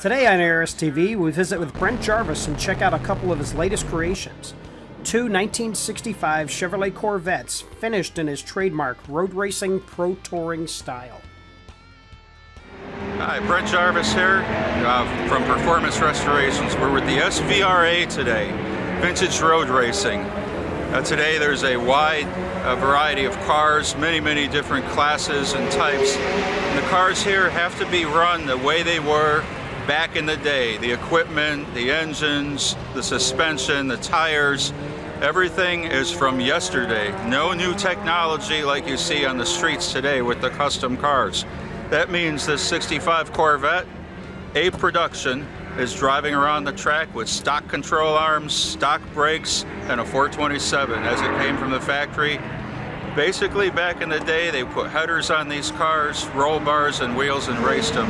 Today on ARS-TV, we visit with Brent Jarvis and check out a couple of his latest creations. Two 1965 Chevrolet Corvettes finished in his trademark road racing pro touring style. Hi, Brent Jarvis here from Performance Restorations. We're with the SVRA today, Vintage Road Racing. Today there's a wide variety of cars, many different classes and types. And the cars here have to be run the way they were back in the day. The equipment, the engines, the suspension, the tires, everything is from yesterday. No new technology like you see on the streets today with the custom cars. That means this 65 Corvette, A production, is driving around the track with stock control arms, stock brakes, and a 427 as it came from the factory. Basically, back in the day, they put headers on these cars, roll bars and wheels, and raced them.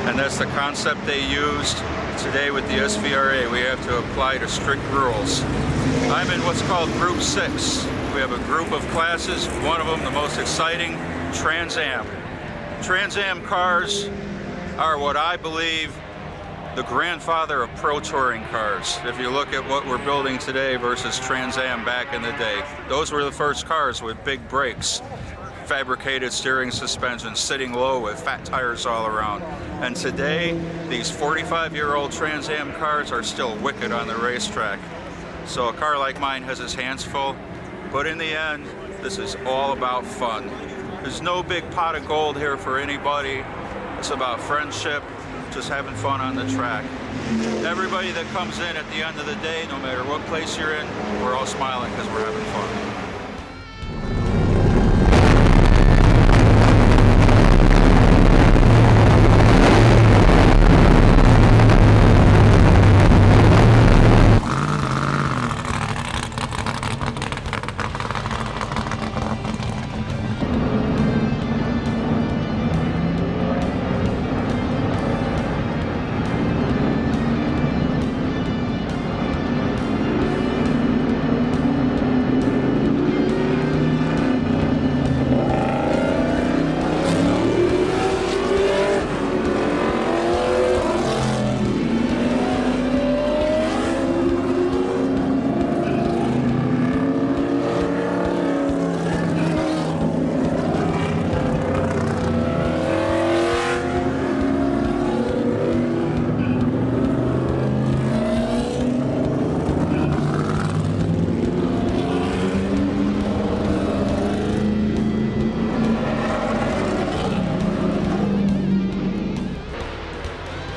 And that's the concept they used. Today with the SVRA, we have to apply to strict rules. I'm in what's called Group 6. We have a group of classes, one of them the most exciting, Trans Am. Trans Am cars are what I believe the grandfather of pro touring cars. If you look at what we're building today versus Trans Am back in the day, those were the first cars with big brakes, fabricated steering suspension, sitting low with fat tires all around. And today, these 45-year-old Trans Am cars are still wicked on the racetrack. So a car like mine has its hands full, but in the end, this is all about fun. There's no big pot of gold here for anybody. It's about friendship, just having fun on the track. Everybody that comes in at the end of the day, no matter what place you're in, we're all smiling because we're having fun.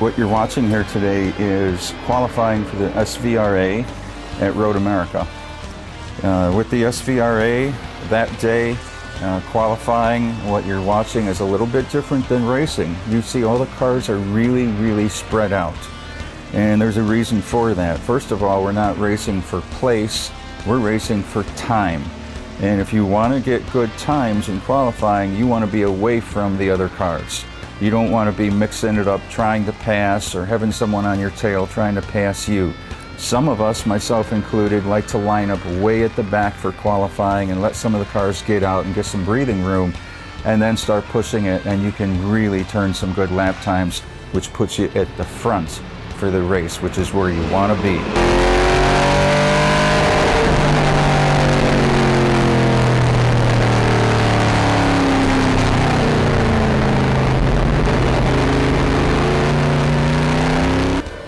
What you're watching here today is qualifying for the SVRA at Road America. With the SVRA that day, qualifying, what you're watching is a little bit different than racing. You see all the cars are really spread out. And there's a reason for that. First of all, we're not racing for place, we're racing for time. And if you want to get good times in qualifying, you want to be away from the other cars. You don't want to be mixing it up, trying to pass, or having someone on your tail trying to pass you. Some of us, myself included, like to line up way at the back for qualifying and let some of the cars get out and get some breathing room, and then start pushing it, and you can really turn some good lap times, which puts you at the front for the race, which is where you want to be.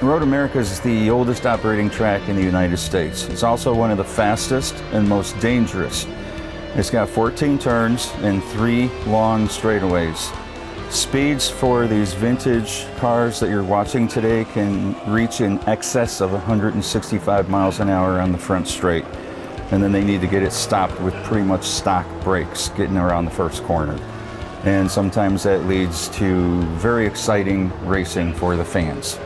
Road America is the oldest operating track in the United States. It's also one of the fastest and most dangerous. It's got 14 turns and 3 long straightaways. Speeds for these vintage cars that you're watching today can reach in excess of 165 miles an hour on the front straight. And then they need to get it stopped with pretty much stock brakes getting around the first corner. And sometimes that leads to very exciting racing for the fans.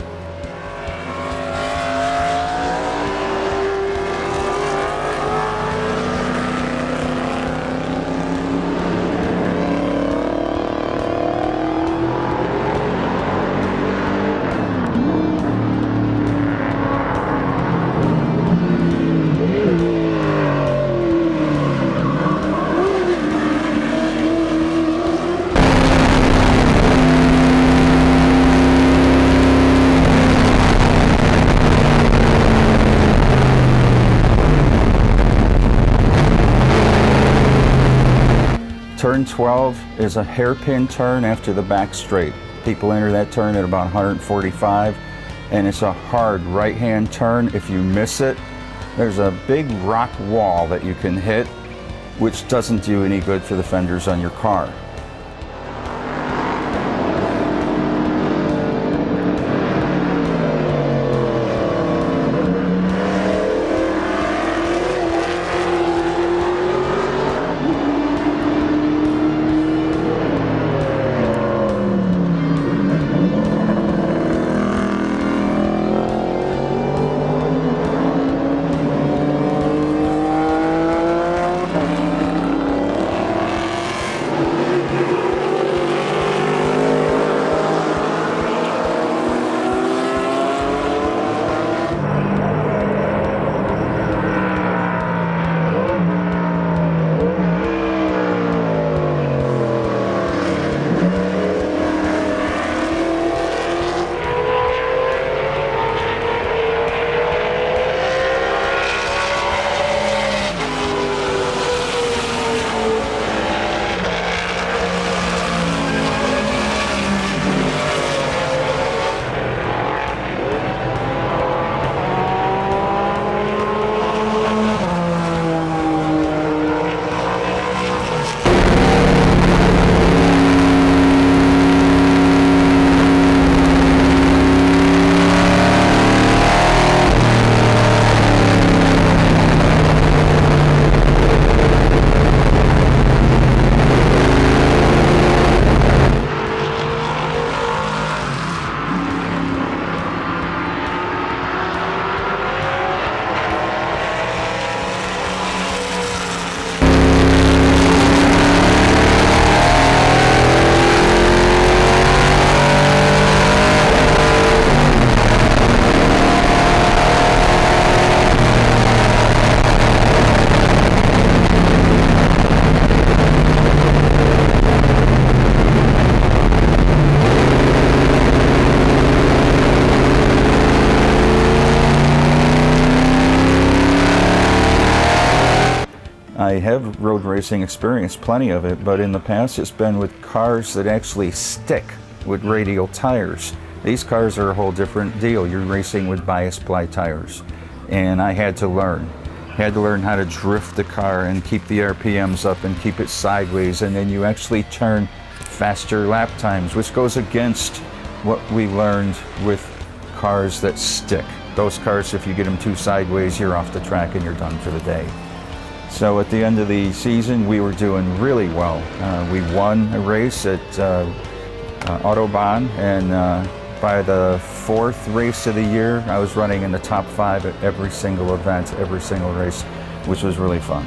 Turn 12 is a hairpin turn after the back straight. People enter that turn at about 145, and it's a hard right-hand turn. If you miss it, there's a big rock wall that you can hit, which doesn't do any good for the fenders on your car. I have road racing experience, plenty of it, but in the past it's been with cars that actually stick with radial tires. These cars are a whole different deal. You're racing with bias ply tires. And I had to learn. How to drift the car and keep the RPMs up and keep it sideways, and then you actually turn faster lap times, which goes against what we learned with cars that stick. Those cars, if you get them too sideways, you're off the track and you're done for the day. So at the end of the season, we were doing really well. We won a race at Autobahn, and by the fourth race of the year, I was running in the top 5 at every single event, every single race, which was really fun.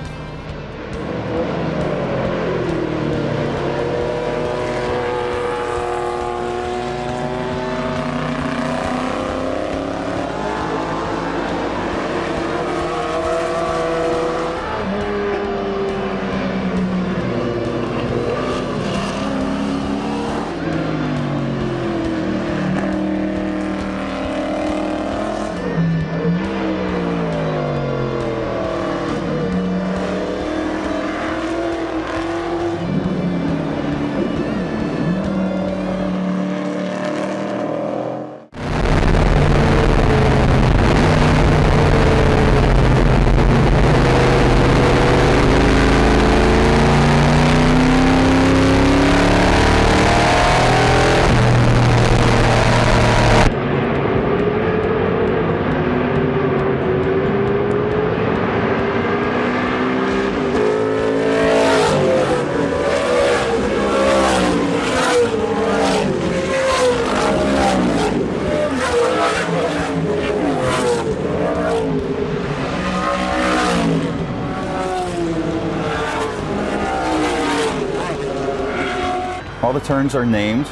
All the turns are named.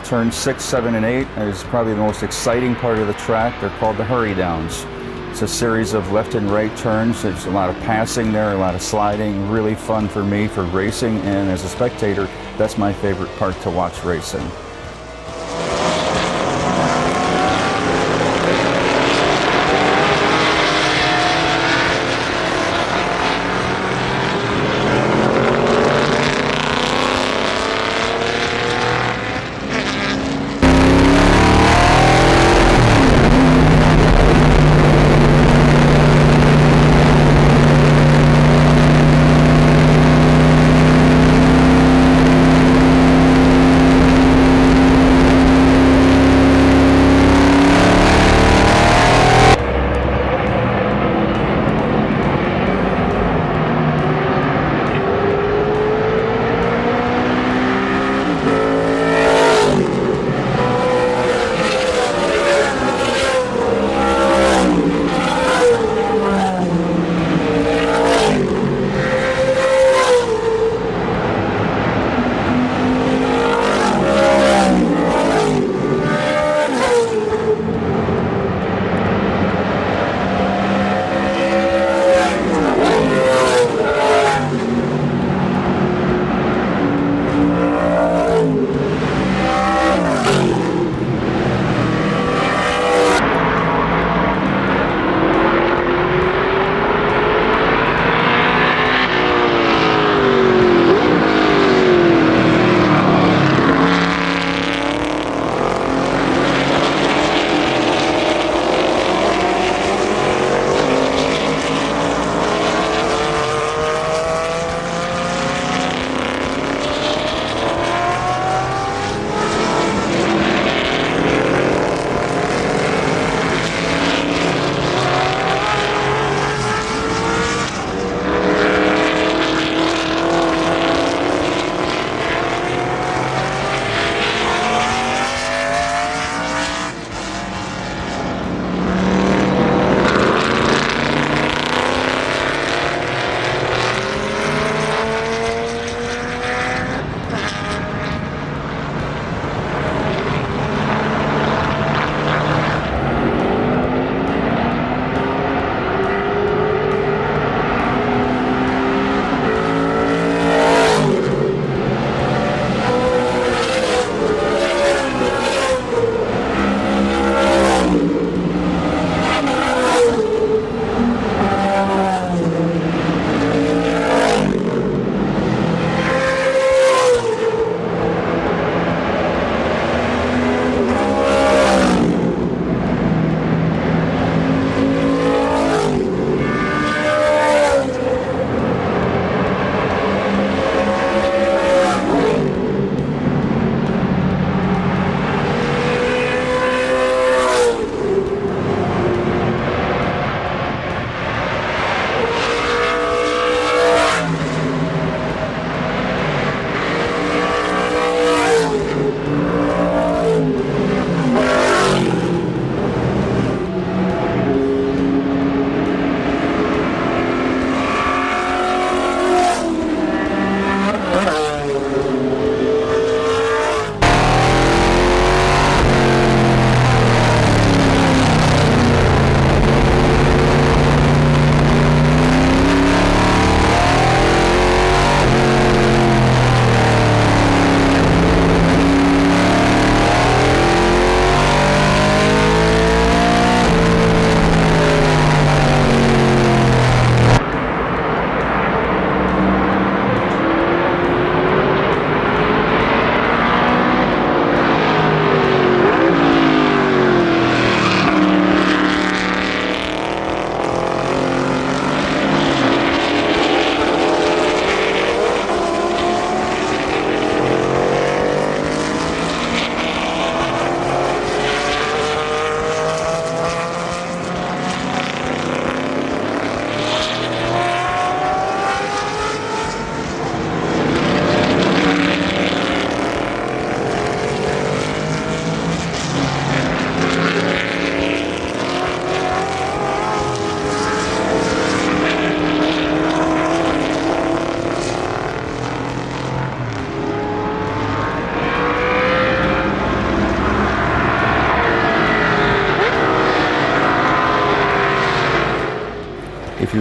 Turns 6, 7, and 8 is probably the most exciting part of the track. They're called the hurry downs. It's a series of left and right turns. There's a lot of passing there, a lot of sliding. Really fun for me for racing, and as a spectator, that's my favorite part to watch racing.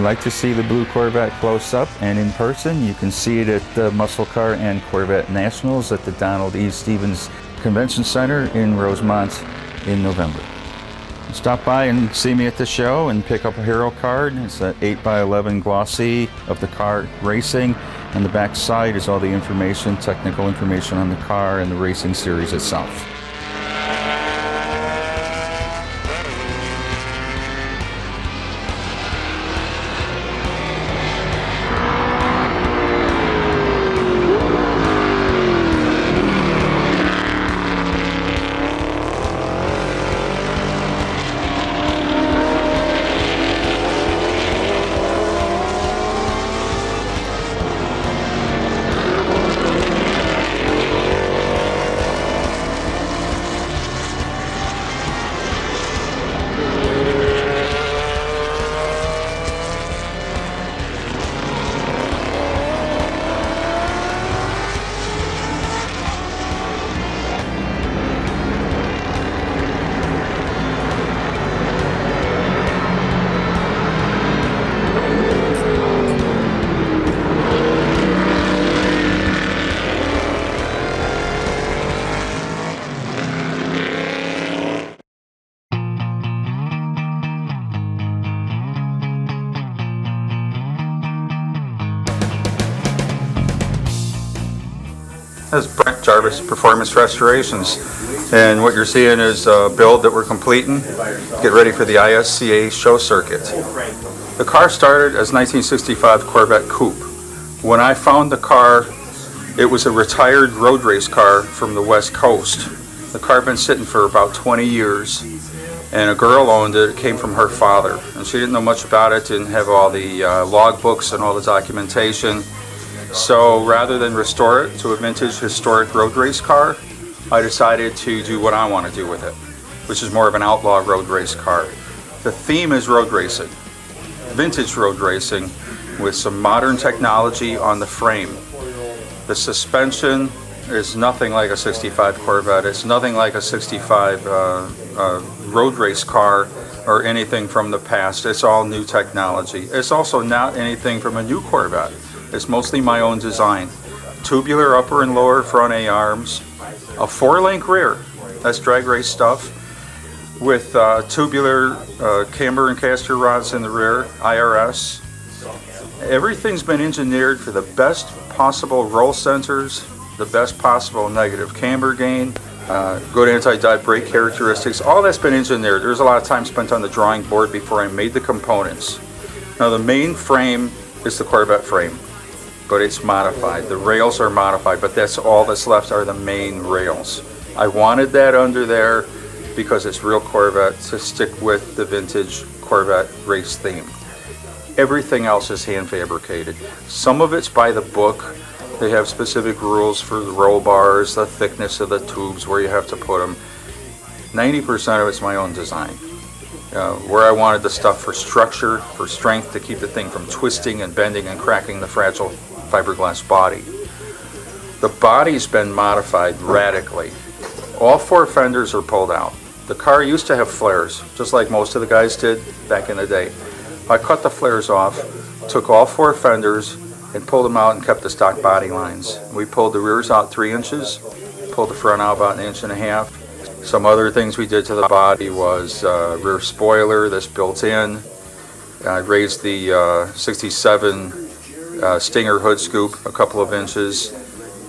like to see the blue Corvette close up and in person, you can see it at the Muscle Car and Corvette Nationals at the Donald E. Stevens Convention Center in Rosemont in November. Stop by and see me at the show and pick up a hero card. It's an 8x11 glossy of the car racing. On the back side is all the information, technical information on the car and the racing series itself. This is Brent, Jarvis Performance Restorations, and what you're seeing is a build that we're completing. Get ready for the ISCA show circuit. The car started as 1965 Corvette Coupe. When I found the car, it was a retired road race car from the West Coast. The car had been sitting for about 20 years, and a girl owned it. It came from her father, and she didn't know much about it, didn't have all the log books and all the documentation. So rather than restore it to a vintage historic road race car, I decided to do what I want to do with it, which is more of an outlaw road race car. The theme is road racing, vintage road racing with some modern technology on the frame. The suspension is nothing like a 65 Corvette. It's nothing like a 65 road race car or anything from the past. It's all new technology. It's also not anything from a new Corvette. It's mostly my own design. Tubular upper and lower front A-arms, a 4-link rear, that's drag race stuff, with tubular camber and caster rods in the rear, IRS. Everything's been engineered for the best possible roll centers, the best possible negative camber gain, good anti-dive brake characteristics. All that's been engineered. There's a lot of time spent on the drawing board before I made the components. Now the main frame is the Corvette frame, but it's modified. The rails are modified, but that's all that's left are the main rails. I wanted that under there because it's real Corvette to stick with the vintage Corvette race theme. Everything else is hand fabricated. Some of it's by the book. They have specific rules for the roll bars, the thickness of the tubes, where you have to put them. 90% of it's my own design. Where I wanted the stuff for structure, for strength, to keep the thing from twisting and bending and cracking the fragile fiberglass body. The body's been modified radically. All 4 fenders are pulled out. The car used to have flares, just like most of the guys did back in the day. I cut the flares off, took all 4 fenders and pulled them out and kept the stock body lines. We pulled the rears out 3 inches, pulled the front out about 1.5 inches. Some other things we did to the body was rear spoiler that's built in. I raised the 67 Stinger hood scoop a couple of inches.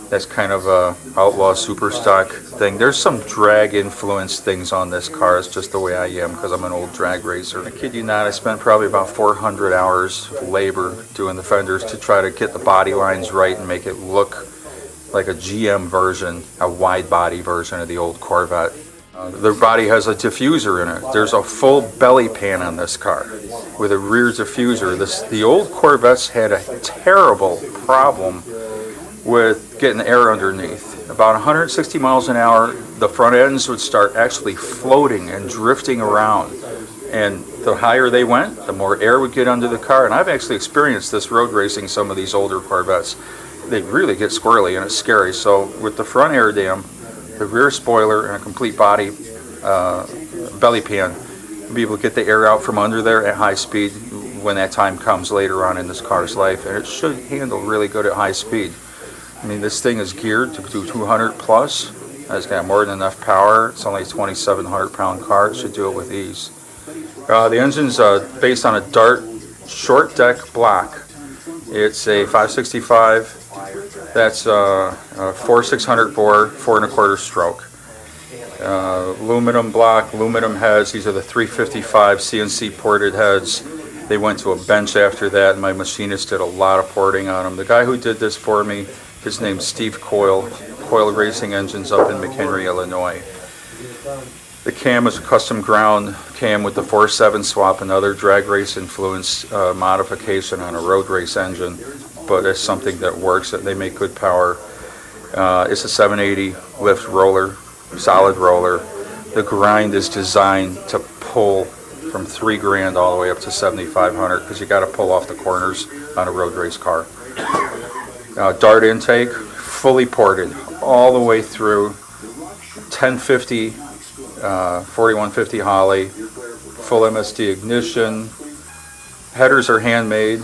That's kind of a outlaw super stock thing. There's some drag influence things on this car. It's just the way I am because I'm an old drag racer. I kid you not, I spent probably about 400 hours of labor doing the fenders to try to get the body lines right and make it look like a GM version, a wide body version of the old Corvette. The body has a diffuser in it. There's a full belly pan on this car with a rear diffuser. The old Corvettes had a terrible problem with getting air underneath. About 160 miles an hour, the front ends would start actually floating and drifting around. And the higher they went, the more air would get under the car. And I've actually experienced this road racing some of these older Corvettes. They really get squirrely and it's scary. So with the front air dam, the rear spoiler, and a complete body belly pan, be able to get the air out from under there at high speed when that time comes later on in this car's life, and it should handle really good at high speed. I mean, this thing is geared to do 200 plus. It's got more than enough power. It's only a 2,700 pound car. It should do it with ease. The engine's based on a Dart short deck block. It's a 565. That's a 4,600 bore, 4 1/4 stroke. Aluminum block, aluminum heads. These are the 355 CNC ported heads. They went to a bench after that, and my machinist did a lot of porting on them. The guy who did this for me, his name's Steve Coyle Racing Engines up in McHenry, Illinois. The cam is a custom ground cam with the 4.7 swap, another drag race influence modification on a road race engine, but it's something that works. They make good power. It's a 780 lift roller, solid roller. The grind is designed to pull from $3,000 all the way up to $7,500 because you got to pull off the corners on a road race car. Dart intake, fully ported all the way through. 1050, 4150 Holley, full MSD ignition. Headers are handmade.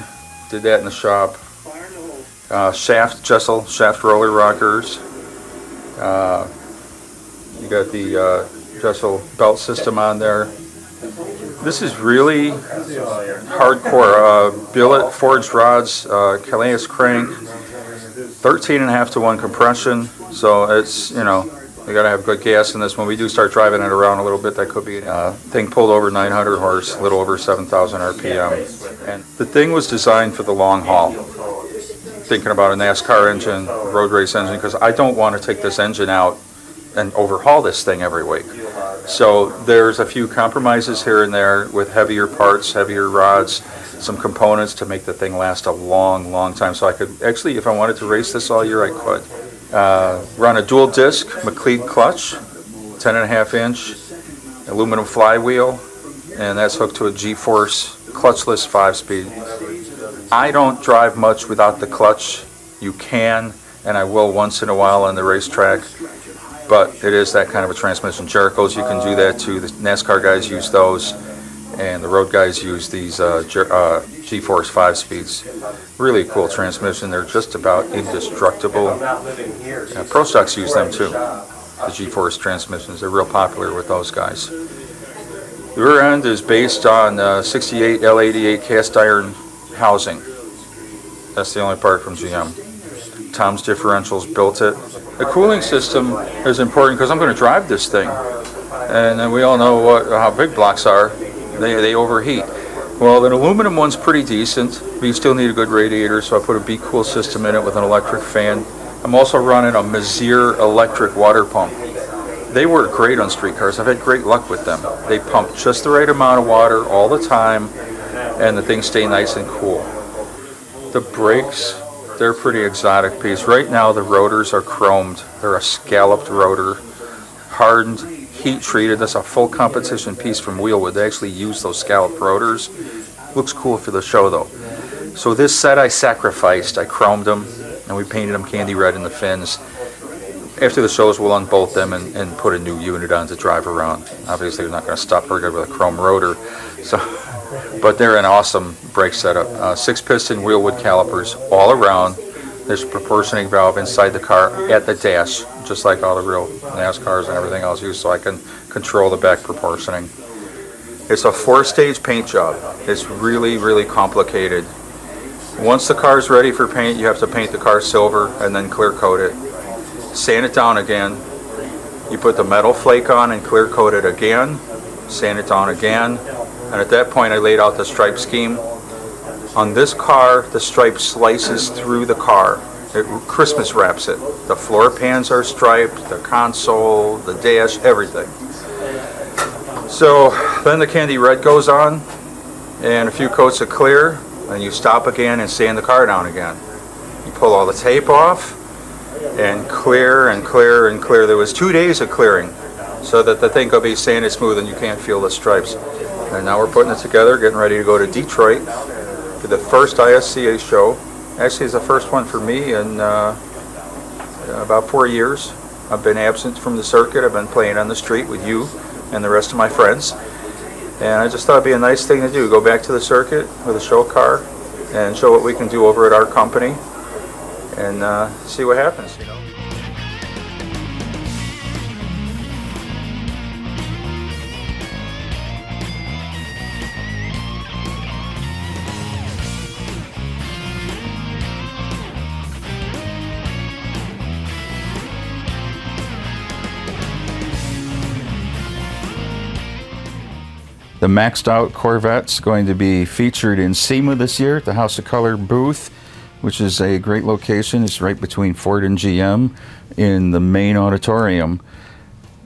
Did that in the shop. Shaft roller rockers. You got the Jessel belt system on there. This is really hardcore. Billet forged rods, Calais crank, 13.5 to 1 compression. So it's, you know, you got to have good gas in this. When we do start driving it around a little bit, that could be thing pulled over 900 horse, a little over 7,000 RPM. And the thing was designed for the long haul. Thinking about a NASCAR engine, road race engine, because I don't want to take this engine out and overhaul this thing every week. So there's a few compromises here and there with heavier parts, heavier rods, some components to make the thing last a long, long time. So I could actually, if I wanted to race this all year, I could. Run a dual disc McLeod clutch, 10.5 inch aluminum flywheel, and that's hooked to a G-Force clutchless 5-speed. I don't drive much without the clutch. You can, and I will once in a while on the racetrack, but it is that kind of a transmission. Jericho's, you can do that too. The NASCAR guys use those, and the road guys use these G-Force 5-speeds. Really cool transmission. They're just about indestructible. Pro Stocks use them too, the G-Force transmissions. They're real popular with those guys. The rear end is based on 68 L88 cast iron housing. That's the only part from GM. Tom's Differentials built it. The cooling system is important because I'm going to drive this thing, and we all know how big blocks are. They overheat. Well, an aluminum one's pretty decent, but you still need a good radiator, so I put a Be Cool system in it with an electric fan. I'm also running a Mazir electric water pump. They work great on street cars. I've had great luck with them. They pump just the right amount of water all the time, and the things stay nice and cool. The brakes, they're a pretty exotic piece. Right now the rotors are chromed. They're a scalloped rotor, hardened, heat treated. That's a full competition piece from Wheelwood. They actually use those scalloped rotors. Looks cool for the show though. So this set I sacrificed. I chromed them and we painted them candy red in the fins. After the shows we'll unbolt them and put a new unit on to drive around. Obviously they're not going to stop working with a chrome rotor. But they're an awesome brake setup. 6-piston Wheelwood calipers all around. There's a proportioning valve inside the car at the dash, just like all the real NASCARs and everything else use, so I can control the back proportioning. It's a 4-stage paint job. It's really, really complicated. Once the car's ready for paint, you have to paint the car silver and then clear coat it. Sand it down again. You put the metal flake on and clear coat it again. Sand it down again. And at that point I laid out the stripe scheme. On this car, the stripe slices through the car. It Christmas wraps it. The floor pans are striped, the console, the dash, everything. So then the candy red goes on, and a few coats of clear, and you stop again and sand the car down again. You pull all the tape off, and clear and clear and clear. There was 2 days of clearing, so that the thing could be sanded smooth and you can't feel the stripes. And now we're putting it together, getting ready to go to Detroit for the first ISCA show. Actually, it's the first one for me in about 4 years. I've been absent from the circuit. I've been playing on the street with you and the rest of my friends. And I just thought it'd be a nice thing to do, go back to the circuit with a show car and show what we can do over at our company and see what happens, you know. The maxed out Corvette's going to be featured in SEMA this year at the House of Color booth, which is a great location. It's right between Ford and GM in the main auditorium.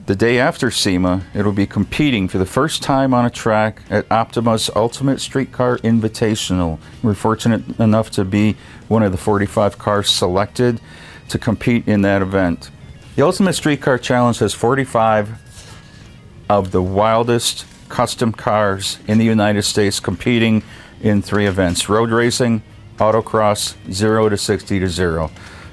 The day after SEMA, it'll be competing for the first time on a track at Optima's Ultimate Streetcar Invitational. We're fortunate enough to be one of the 45 cars selected to compete in that event. The Ultimate Streetcar Challenge has 45 of the wildest custom cars in the United States competing in 3 events: road racing, autocross, 0 to 60 to 0.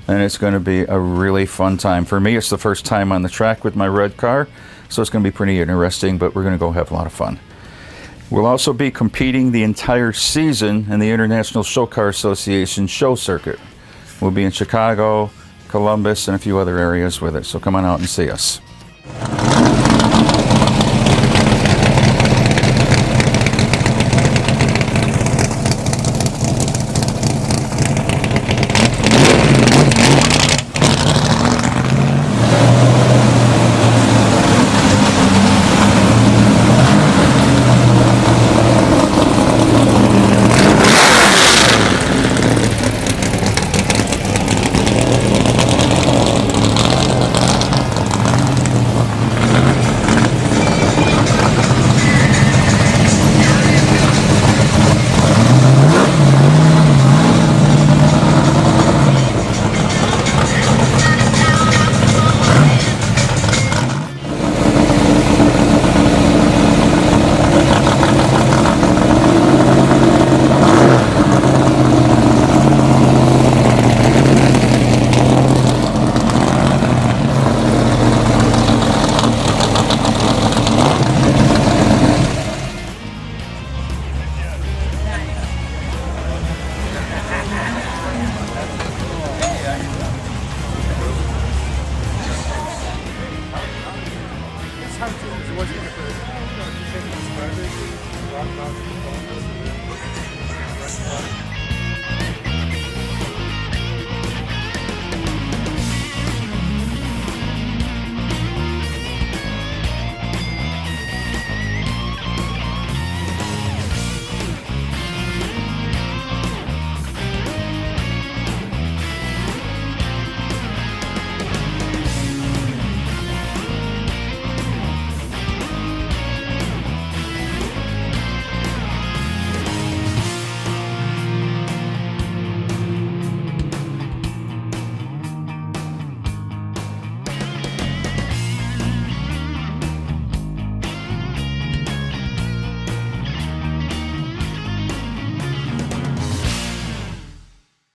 And it's going to be a really fun time. For me, it's the first time on the track with my red car, so it's going to be pretty interesting, but we're going to go have a lot of fun. We'll also be competing the entire season in the International Show Car Association show circuit. We'll be in Chicago, Columbus, and a few other areas with it, so come on out and see us.